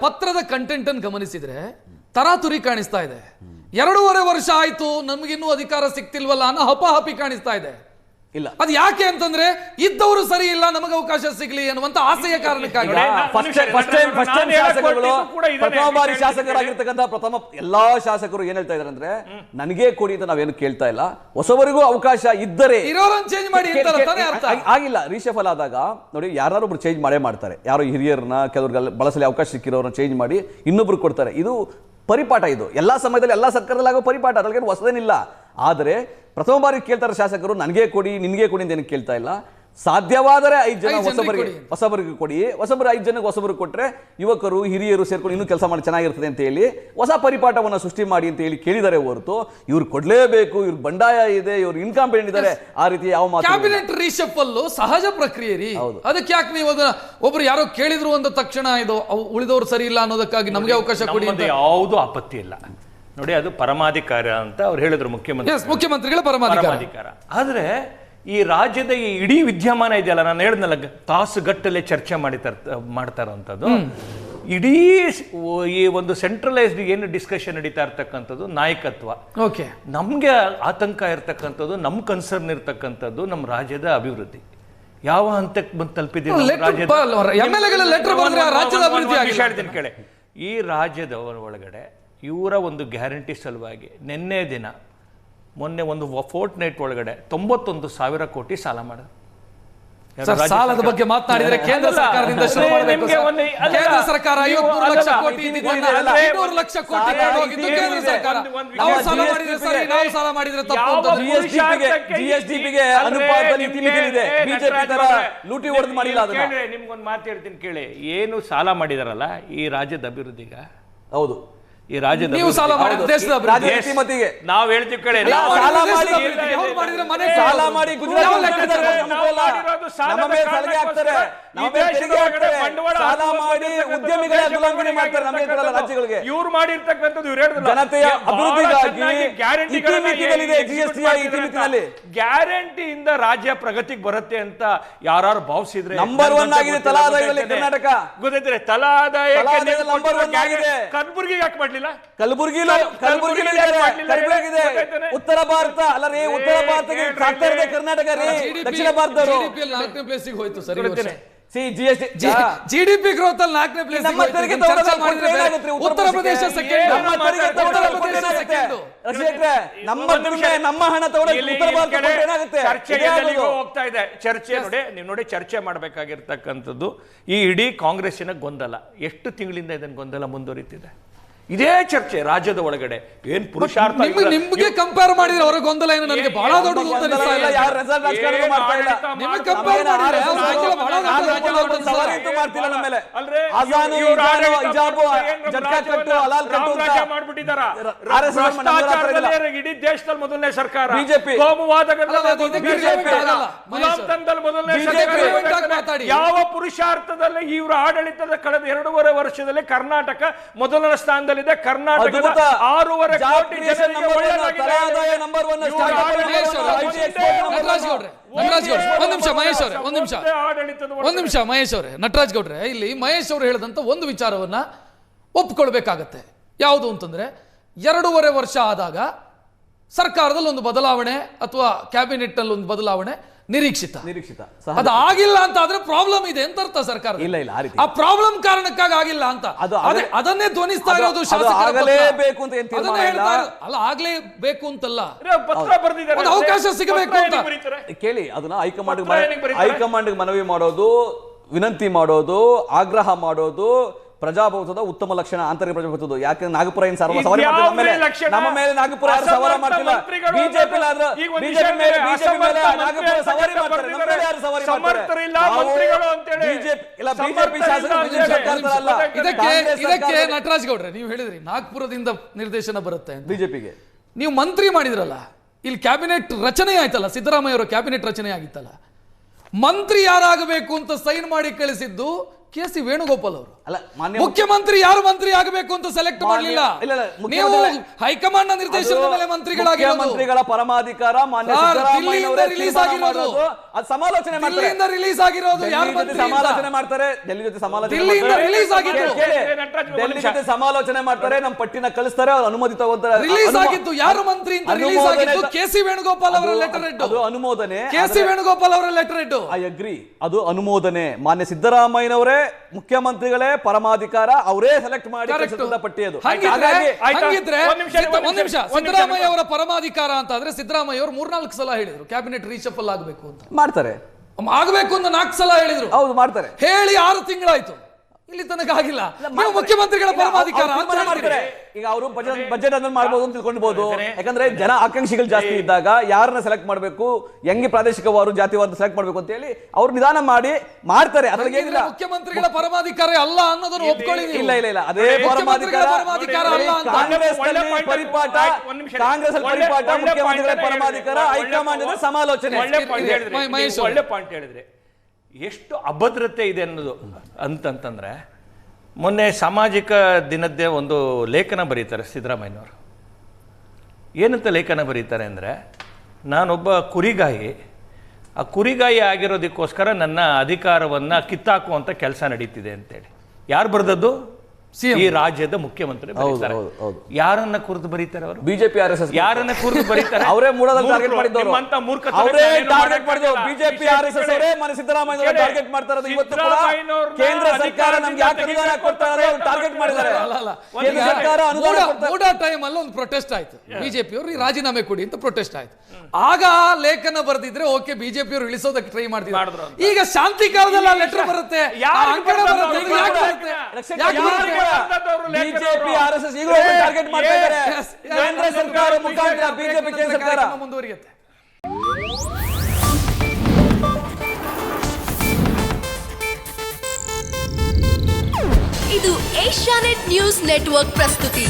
ಪತ್ರದ ಕಂಟೆಂಟ್ ಅನ್ನು ಗಮನಿಸಿದ್ರೆ ತರಾತುರಿ ಕಾಣಿಸ್ತಾ ಇದೆ. 2.5 ವರ್ಷ ಆಯ್ತು ನಮಗಿನ್ನೂ ಅಧಿಕಾರ ಸಿಕ್ತಿಲ್ವಲ್ಲ ಅನ್ನೋ ಹಪಾಹಪಿ ಕಾಣಿಸ್ತಾ ಇದೆ. ಇಲ್ಲ ಅದು ಯಾಕೆ ಅಂತಂದ್ರೆ ಇದ್ದವರು ಸರಿ ಇಲ್ಲ ನಮಗೆ ಅವಕಾಶ ಸಿಗ್ಲಿ ಅನ್ನುವಂತ ಆಸೆಯ ಕಾರಣಕ್ಕಾಗಿ ಪ್ರಥಮ ಬಾರಿ ಶಾಸಕರಾಗಿರ್ತಕ್ಕಂಥ ಎಲ್ಲಾ ಶಾಸಕರು ಏನ್ ಹೇಳ್ತಾ ಇದಾರೆ ಅಂದ್ರೆ ನನಗೆ ಕೊಡಿ ಅಂತ ನಾವೇನು ಕೇಳ್ತಾ ಇಲ್ಲ, ಹೊಸವರಿಗೂ ಅವಕಾಶ ಇದ್ದರೆ ಇರೋರನ್ನ ಚೇಂಜ್ ಮಾಡಿ ಆಗಿಲ್ಲ. ರೀಶಫಲ್ ಆದಾಗ ನೋಡಿ ಯಾರು ಒಬ್ರು ಚೇಂಜ್ ಮಾಡೇ ಮಾಡ್ತಾರೆ, ಯಾರು ಹಿರಿಯರನ್ನ ಕೆಲವ್ರಿಗೆ ಬಳಸಲಿ ಅವಕಾಶ ಸಿಕ್ಕಿರೋರನ್ನ ಚೇಂಜ್ ಮಾಡಿ ಇನ್ನೊಬ್ರು ಕೊಡ್ತಾರೆ. ಇದು ಪರಿಪಾಠ, ಇದು ಎಲ್ಲಾ ಸಮಯದಲ್ಲಿ ಎಲ್ಲಾ ಸರ್ಕಾರದಲ್ಲಿ ಆಗೋ ಪರಿಪಾಠ, ಅದ್ರಲ್ಲಿ ಹೊಸದೇನಿಲ್ಲ. ಆದರೆ ಪ್ರಥಮ ಬಾರಿ ಕೇಳ್ತಾರೆ ಶಾಸಕರು ನನಗೆ ಕೊಡಿ ನಿನ್ಗೆ ಕೊಡಿ ಅಂತ ಏನು ಕೇಳ್ತಾ ಇಲ್ಲ. ಸಾಧ್ಯವಾದರೆ 5 ಜನ ಹೊಸಬರಿಗೆ ಕೊಡಿ, ಹೊಸಬರು 5 ಜನಕ್ಕೆ ಹೊಸಬರು ಕೊಟ್ರೆ ಯುವಕರು ಹಿರಿಯರು ಸೇರ್ಕೊಂಡು ಇನ್ನೂ ಕೆಲಸ ಮಾಡಿ ಚೆನ್ನಾಗಿರ್ತದೆ ಅಂತ ಹೇಳಿ ಹೊಸ ಪರಿಪಾಠವನ್ನು ಸೃಷ್ಟಿ ಮಾಡಿ ಅಂತ ಹೇಳಿ ಕೇಳಿದರೆ ಹೊರತು ಇವ್ರು ಕೊಡ್ಲೇಬೇಕು, ಇವ್ರ ಬಂಡಾಯ ಇದೆ, ಇವ್ರು ಇನ್ಕಾಂಪಿಡೆಂಟ್ ಇದ್ದಾರೆ, ಆ ರೀತಿ ಯಾವ ಮಾತು. ಕ್ಯಾಬಿನೆಟ್ ರೀಶಫಲ್ ಸಹಜ ಪ್ರಕ್ರಿಯೆ ರೀ. ಅದಕ್ಕೆ ಯಾಕೆ ನೀವು ಅದನ್ನ ಒಬ್ರು ಯಾರೋ ಕೇಳಿದ್ರು ಅಂದ ತಕ್ಷಣ ಇದು ಉಳಿದವರು ಸರಿ ಇಲ್ಲ ಅನ್ನೋದಕ್ಕಾಗಿ ನಮಗೆ ಅವಕಾಶ ಕೊಡಿ ಅಂತ ಯಾವುದು ಆಪತ್ತಿ ಇಲ್ಲ ನೋಡಿ. ಅದು ಪರಮಾಧಿಕಾರ ಅಂತ ಅವ್ರು ಹೇಳಿದ್ರು ಮುಖ್ಯಮಂತ್ರಿಗಳ ಪರಮಾಧಿಕಾರ. ಆದ್ರೆ ಈ ರಾಜ್ಯದ ಈ ಇಡೀ ವಿದ್ಯಮಾನ ಇದೆಯಲ್ಲ, ನಾನು ಹೇಳಿದ್ನಲ್ಲ ತಾಸುಗಟ್ಟಲೆ ಚರ್ಚೆ ಮಾಡ್ತಾರಂಥದ್ದು, ಇಡೀ ಈ ಒಂದು ಸೆಂಟ್ರಲೈಸ್ಡ್ ಏನು ಡಿಸ್ಕಷನ್ ನಡೀತಾ ಇರ್ತಕ್ಕಂಥದ್ದು ನಾಯಕತ್ವ. ನಮ್ಗೆ ಆತಂಕ ಇರ್ತಕ್ಕಂಥದ್ದು, ನಮ್ ಕನ್ಸರ್ನ್ ಇರ್ತಕ್ಕಂಥದ್ದು ನಮ್ಮ ರಾಜ್ಯದ ಅಭಿವೃದ್ಧಿ ಯಾವ ಹಂತಕ್ಕೆ ಬಂದು ತಲುಪಿದ್ದೀವಿ. ಕೇಳಿ, ಈ ರಾಜ್ಯದ ಒಳಗಡೆ ಇವರ ಒಂದು ಗ್ಯಾರಂಟಿ ಸಲುವಾಗಿ ಮೊನ್ನೆ ಒಂದು ಫೋರ್ಟ್ ನೈಟ್ ಒಳಗಡೆ 91,000 ಕೋಟಿ ಸಾಲ ಮಾಡಿದ್ರು. ಸಾಲದ ಬಗ್ಗೆ ಮಾತನಾಡಿದರೆ ಕೇಂದ್ರ ಸರ್ಕಾರದಿಂದ ಶುರು ಮಾಡಬೇಕು. ಕೇಂದ್ರ ಸರ್ಕಾರ 53 ಲಕ್ಷ ಕೋಟಿ 200 ಲಕ್ಷ ಕೋಟಿ ಹೋಗಿದ್ದು ಕೇಂದ್ರ ಸರ್ಕಾರ. ನಾವು ಸಾಲ ಮಾಡಿದ್ರೆ ಸರಿ, ನಾವು ಸಾಲ ಮಾಡಿದ್ರೆ ತಪ್ಪು ಅಂತ. ಜಿಎಸ್ಡಿಪಿಗೆ ಅನುಪಾತದಲ್ಲಿ ಇತಿಮಿತಿಯಿದೆ, ಬಿಜೆಪಿ ತರ ಲೂಟಿ ಹೊಡೆದು ಮಾಡಿಲ್ಲ. ಅದನ್ನ ನಿಮ್ಗೊಂದು ಮಾತು ಹೇಳ್ತೀನಿ ಕೇಳಿ, ಏನು ಸಾಲ ಮಾಡಿದಾರಲ್ಲ ಈ ರಾಜ್ಯದ ಅಭಿವೃದ್ಧಿಗ, ಹೌದು ಈ ರಾಜ್ಯದ ನೀವು ಸಾಲ ಮಾಡಿದ್ರೆ ದೇಶದ ಅಭಿವೃದ್ಧಿಗೆ ನಾವು ಹೇಳ್ತೀವಿ ಕಡೆ ಸಾಲ ಮಾಡಿ ರಾಜ್ಯಗಳಿಗೆ ಇವ್ರು ಮಾಡಿರ್ತಕ್ಕಂಥದ್ದು ಜನತೆಯ ಅಭಿವೃದ್ಧಿಗಾಗಿ ಗ್ಯಾರಂಟಿಯಿಂದ ರಾಜ್ಯ ಪ್ರಗತಿಗೆ ಬರುತ್ತೆ ಅಂತ ಯಾರು ಭಾವಿಸಿದ್ರೆ ನಂಬರ್ 1 ಆಗಿದೆ ತಲಾ ಆದಾಯದಲ್ಲಿ ಕರ್ನಾಟಕ. ಗೊತ್ತೈತ್ರಿ, ತಲಾ ಆದಾಯ ನಂಬರ್ 1 ಆಗಿದೆ. ಕಲಬುರಗಿಗೆ ಯಾಕೆ ಮಾಡ್ಲಿಲ್ಲ? ಕಲಬುರಗಿ ಉತ್ತರ ಭಾರತ ಅಲ್ಲ ರೀ, ಉತ್ತರ ಭಾರತಕ್ಕೆ ಸಾಕ್ತಾ ಇದೆ ಕರ್ನಾಟಕ ರೀ, ದಕ್ಷಿಣ ಭಾರತದವರು 4ನೇ ಪ್ಲೇಸಿಗೆ ಹೋಯ್ತು. ಸರಿ, ಜಿಡಿಪಿ ಗ್ರೋತ್ ಅಲ್ಲಿ 4ನೇ ಪ್ಲೇಸ್. ಉತ್ತರ ಪ್ರದೇಶ ಸೆಕೆಂಡ್, ನಮ್ಮ ಹಣ ತಗೊಂಡು ಉತ್ತರ ಭಾರತ ಏನಾಗುತ್ತೆ? ಹೋಗ್ತಾ ಇದೆ ಚರ್ಚೆ. ನೋಡಿ ಚರ್ಚೆ ಮಾಡಬೇಕಾಗಿರ್ತಕ್ಕಂಥದ್ದು ಈ ಇಡೀ ಕಾಂಗ್ರೆಸ್ಸಿನ ಗೊಂದಲ. ಎಷ್ಟು ತಿಂಗಳಿಂದ ಇದನ್ನ ಗೊಂದಲ ಮುಂದುವರಿತಿದೆ? ಇದೇ ಚರ್ಚೆ ರಾಜ್ಯದ ಒಳಗಡೆ ಏನ್ ಪುರುಷಾರ್ಥ. ನಿಮ್ಗೆ ಕಂಪೇರ್ ಮಾಡಿದ್ರೆ ಅವರ ಗೊಂದಲ ಏನು ನನಗೆ ಬಹಳ ದೊಡ್ಡದು ಅಂತ ಅನಿಸ್ತಾ ಇಲ್ಲ. ಇಡೀ ದೇಶದಲ್ಲಿ ಮೊದಲನೇ ಸರ್ಕಾರ, ಮೊದಲನೇ ಯಾವ ಪುರುಷಾರ್ಥದಲ್ಲಿ ಇವ್ರ ಆಡಳಿತದ ಕಳೆದ 2.5 ವರ್ಷದಲ್ಲಿ ಕರ್ನಾಟಕ ಮೊದಲನೇ ಸ್ಥಾನದಲ್ಲಿ. ಕರ್ನಾಟಕದ 6.5 ಕೋಟಿ ಜನರಿಗೆ ಒಂದ್ ನಿಮಿಷ ಮಹೇಶ್ ಅವರೇ, ನಟರಾಜ್ ಗೌಡ್ರೆ, ಇಲ್ಲಿ ಮಹೇಶ್ ಅವರು ಹೇಳಿದಂತ ಒಂದು ವಿಚಾರವನ್ನ ಒಪ್ಕೊಳ್ಬೇಕಾಗತ್ತೆ. ಯಾವುದು ಅಂತಂದ್ರೆ 2.5 ವರ್ಷ ಆದಾಗ ಸರ್ಕಾರದಲ್ಲಿ ಒಂದು ಬದಲಾವಣೆ ಅಥವಾ ಕ್ಯಾಬಿನೆಟ್ ನಲ್ಲಿ ಒಂದು ಬದಲಾವಣೆ ನಿರೀಕ್ಷಿತ. ಅದಾಗಿಲ್ಲ ಅಂತ ಆದ್ರೆ ಪ್ರಾಬ್ಲಮ್ ಇದೆ ಅಂತ ಅರ್ಥ. ಸರ್ಕಾರ ಆ ಪ್ರಾಬ್ಲಮ್ ಕಾರಣಕ್ಕಾಗಿ ಆಗಿಲ್ಲ ಅಂತ ಅದನ್ನೇ ಧ್ವನಿಸ್ತಾ ಇರೋದು ಶಾಸಕರು. ಅಲ್ಲ, ಆಗ್ಲೇಬೇಕು ಅಂತಲ್ಲ, ಒಂದು ಅವಕಾಶ ಸಿಗಬೇಕು ಅಂತ ಕೇಳಿ. ಅದನ್ನ ಹೈಕಮಾಂಡ್ ಮನವಿ ಮಾಡೋದು, ವಿನಂತಿ ಮಾಡೋದು, ಆಗ್ರಹ ಮಾಡೋದು ಪ್ರಜಾಪ್ರಭುತ್ವದ ಉತ್ತಮ ಲಕ್ಷಣ, ಆಂತರಿಕ ಪ್ರಜಾಪ್ರಭುತ್ವದ. ಯಾಕೆ ನಾಗಪುರ ಏನು ಸವಾರಿ ನಮ್ಮ ಮೇಲೆ ನಾಗಪುರ ಸವಾರಿ ಮಾಡ್ತಿಲ್ಲ. ಬಿಜೆಪಿ ಇದಕ್ಕೆ ನಟರಾಜ್ ಗೌಡ್ರೆ, ನೀವು ಹೇಳಿದ್ರಿ ನಾಗ್ಪುರದಿಂದ ನಿರ್ದೇಶನ ಬರುತ್ತೆ ಬಿಜೆಪಿಗೆ. ನೀವು ಮಂತ್ರಿ ಮಾಡಿದ್ರಲ್ಲ, ಇಲ್ಲಿ ಕ್ಯಾಬಿನೆಟ್ ರಚನೆ ಆಯ್ತಲ್ಲ, ಸಿದ್ದರಾಮಯ್ಯ ಅವರ ಕ್ಯಾಬಿನೆಟ್ ರಚನೆ ಆಗಿತ್ತಲ್ಲ, ಮಂತ್ರಿ ಯಾರಾಗಬೇಕು ಅಂತ ಸೈನ್ ಮಾಡಿ ಕಳಿಸಿದ್ದು ಕೆ.ಸಿ. ವೇಣುಗೋಪಾಲ್ ಅವರು. ಅಲ್ಲ, ಮಾನ್ಯ ಮುಖ್ಯಮಂತ್ರಿ ಯಾರು ಮಂತ್ರಿ ಆಗಬೇಕು ಅಂತ ಸೆಲೆಕ್ಟ್ ಮಾಡಲಿಲ್ಲ. ಇಲ್ಲ, ನೀವು ಹೈಕಮಾಂಡ್ ನ ನಿರ್ದೇಶನದ ಮೇಲೆ ಮಂತ್ರಿಗಳಾಗಿರೋದು. ಮುಖ್ಯಮಂತ್ರಿಗಳ ಪರಮಾಧಿಕಾರ ಮಾನ್ಯ ದಿಲ್ಲಿಯಿಂದ ರಿಲೀಸ್ ಆಗಿರೋದು. ಅದು ಸಮಾಲೋಚನೆ ಮಾಡ್ತಾರೆ. ದಿಲ್ಲಿಯಿಂದ ರಿಲೀಸ್ ಆಗಿರೋದು ಯಾರು ಮಂತ್ರಿ ಸಮಾಲೋಚನೆ ಮಾಡ್ತಾರೆ. ಡೆಲ್ಲಿ ಜೊತೆ ಸಮಾಲೋಚನೆ ದಿಲ್ಲಿಯಿಂದ ರಿಲೀಸ್ ಆಗಿದ್ದು. ಡೆಲ್ಲಿ ಜೊತೆ ಸಮಾಲೋಚನೆ ಮಾಡ್ತಾರೆ. ನಮ್ಮ ಪಟ್ಟಿನ ಕಳಿಸ್ತಾರೆ, ಅನುಮತಿ ತಗೋತಾರೆ. ರಿಲೀಸ್ ಆಗಿದ್ದು ಯಾರು ಮಂತ್ರಿ ಅಂತ ರಿಲೀಸ್ ಆಗಿದ್ದು ಕೆ.ಸಿ. ವೇಣುಗೋಪಾಲ್ ಅವರ ಲೆಟರ್ ಹೆಡ್. ಅದು ಅನುಮೋದನೆ. ಕೆ.ಸಿ. ವೇಣುಗೋಪಾಲ್ ಅವರ ಲೆಟರ್ ಹೆಡ್. ಐ ಅಗ್ರಿ, ಅದು ಅನುಮೋದನೆ. ಮಾನ್ಯ ಸಿದ್ದರಾಮಯ್ಯನವರೇ ಮುಖ್ಯಮಂತ್ರಿಗಳೇ ಪರಮಾಧಿಕಾರ, ಅವರೇ ಸೆಲೆಕ್ಟ್ ಮಾಡಿ ಕಳಿಸಿದ ಪಟ್ಟಿ ಅದು. ಹಂಗಿದ್ರೆ ಒಂದ್ ನಿಮಿಷ, ಸಿದ್ದರಾಮಯ್ಯ ಅವರ ಪರಮಾಧಿಕಾರ ಅಂತ ಆದ್ರೆ ಸಿದ್ದರಾಮಯ್ಯ ಅವರು 3-4 ಸಲ ಹೇಳಿದ್ರು ಕ್ಯಾಬಿನೆಟ್ ರೀಶಫಲ್ ಆಗಬೇಕು ಅಂತ. ಮಾಡ್ತಾರೆ, ಆಗಬೇಕು ಅಂತ 4 ಸಲ ಹೇಳಿದ್ರು. ಹೌದು, ಮಾಡ್ತಾರೆ. ಹೇಳಿ 6 ತಿಂಗಳಾಯ್ತು, ಇಲ್ಲಿ ತನಕ ಆಗಿಲ್ಲ. ನೀವು ಮುಖ್ಯಮಂತ್ರಿಗಳ ಪರಮಾಧಿಕಾರ ಅಂತ ಮಾಡ್ತಾರೆ. ಈಗ ಅವರು ಬಜೆಟ್ ಅನ್ನು ಮಾಡಬಹುದು ಅಂತ ತಿಳ್ಕೊಂಡ್ಬೋದು. ಯಾಕಂದ್ರೆ ಜನ ಆಕಾಂಕ್ಷಿಗಳು ಜಾಸ್ತಿ ಇದ್ದಾಗ ಯಾರನ್ನ ಸೆಲೆಕ್ಟ್ ಮಾಡಬೇಕು, ಹೆಂಗೆ ಪ್ರಾದೇಶಿಕವಾರು ಜಾತಿವಾರು ಸೆಲೆಕ್ಟ್ ಮಾಡಬೇಕು ಅಂತ ಹೇಳಿ ಅವ್ರು ನಿಧಾನ ಮಾಡಿ ಮಾಡ್ತಾರೆ. ಅದ್ರಲ್ಲಿ ಏನಿಲ್ಲ, ಮುಖ್ಯಮಂತ್ರಿಗಳ ಪರಮಾಧಿಕಾರ ಅಲ್ಲ ಅನ್ನೋದನ್ನು ಒಪ್ಕೊಳ್ಳಿ. ಇಲ್ಲ ಇಲ್ಲ ಇಲ್ಲ, ಅದೇ ಪರಮಾಧಿಕಾರ ಅಲ್ಲ ಅಂತ. ಕಾಂಗ್ರೆಸ್ ಪರಿಪಾಠ, ಕಾಂಗ್ರೆಸ್ ಪರಿಪಾಠ, ಮುಖ್ಯಮಂತ್ರಿಗಳ ಪರಮಾಧಿಕಾರ, ಹೈಕಮಾಂಡ್ ಸಮಾಲೋಚನೆ. ಒಳ್ಳೆ ಪಾಯಿಂಟ್ ಹೇಳಿದ್ರೆ ಎಷ್ಟು ಅಭದ್ರತೆ ಇದೆ ಅನ್ನೋದು ಅಂತಂತಂದ್ರೆ, ಮೊನ್ನೆ ಸಾಮಾಜಿಕ ದಿನದ್ದೇ ಒಂದು ಲೇಖನ ಬರೀತಾರೆ ಸಿದ್ದರಾಮಯ್ಯನವರು. ಏನಂತ ಲೇಖನ ಬರೀತಾರೆ ಅಂದರೆ, ನಾನೊಬ್ಬ ಕುರಿಗಾಯಿ, ಆ ಕುರಿಗಾಯಿ ಆಗಿರೋದಕ್ಕೋಸ್ಕರ ನನ್ನ ಅಧಿಕಾರವನ್ನು ಕಿತ್ತಾಕುವಂಥ ಕೆಲಸ ನಡೀತಿದೆ ಅಂತೇಳಿ. ಯಾರು ಬರೆದದ್ದು? ಈ ರಾಜ್ಯದ ಮುಖ್ಯಮಂತ್ರಿ ಬರೀತಾರೆ. ಯಾರನ್ನ ಕುರಿತು ಬರೀತಾರೆ ಅವರು? ಬಿಜೆಪಿ RSS ಯಾರನ್ನ ಕುರಿತು ಬರೀತಾರೆ? ಅವರೇ ಮೂಡದಲ್ಲಿ ಟಾರ್ಗೆಟ್ ಮಾಡಿದ್ದವರು. ನಿಮ್ಮಂತ ಮೂರ್ಖತನ ಅವರೇ ಟಾರ್ಗೆಟ್ ಮಾಡಿದ್ರು. ಬಿಜೆಪಿ RSS ಅವರೇ ಮನೆ ಸಿದ್ದರಾಮಯ್ಯ ಟಾರ್ಗೆಟ್ ಮಾಡ್ತಾ ಇರೋದು. ಇವತ್ತು ಕೂಡ ಕೇಂದ್ರ ಸರ್ಕಾರ ನಮ್ಗೆ ಯಾಕೆ ಅನುದಾನ ಕೊಡ್ತಾ ಇರೋದು ಅವ್ರು ಟಾರ್ಗೆಟ್ ಮಾಡಿದ್ದಾರೆ. ಕೇಂದ್ರ ಸರ್ಕಾರ ಅನುದಾನ ಕೊಡ್ತಾ ಮೂಡಾ ಟೈಮ್ ಅಲ್ಲಿ ಒಂದು ಪ್ರೊಟೆಸ್ಟ್ ಆಯ್ತು. ಬಿಜೆಪಿ ಅವರು ರಾಜೀನಾಮೆ ಕೊಡಿ ಅಂತ ಪ್ರೊಟೆಸ್ಟ್ ಆಯ್ತು. ಆಗ ಲೇಖನ ಬರೆದಿದ್ರೆ ಓಕೆ, ಬಿಜೆಪಿ ಅವರು ಇಳಿಸೋದಕ್ಕೆ ಟ್ರೈ ಮಾಡ್ತಿದ್ರು. ಈಗ ಶಾಂತಿ ಕಾಲದಲ್ಲಿ ಆ ಲೆಟರ್ ಬರುತ್ತೆ, ಅಂಕಣ ಬರುತ್ತೆ. ಬಿಜೆಪಿ RSS ಈಗಲೂ ಟಾರ್ಗೆಟ್ ಮಾಡ್ತಾ ಇದ್ದಾರೆ. ಕೇಂದ್ರ ಸರ್ಕಾರ ಮುಖಾಂತರ ಬಿಜೆಪಿ ಕೇಂದ್ರ ಸರ್ಕಾರ ಮುಂದುವರಿಯುತ್ತೆ. ಇದು ಏಷ್ಯಾನೆಟ್ ನ್ಯೂಸ್ ನೆಟ್ವರ್ಕ್ ಪ್ರಸ್ತುತಿ.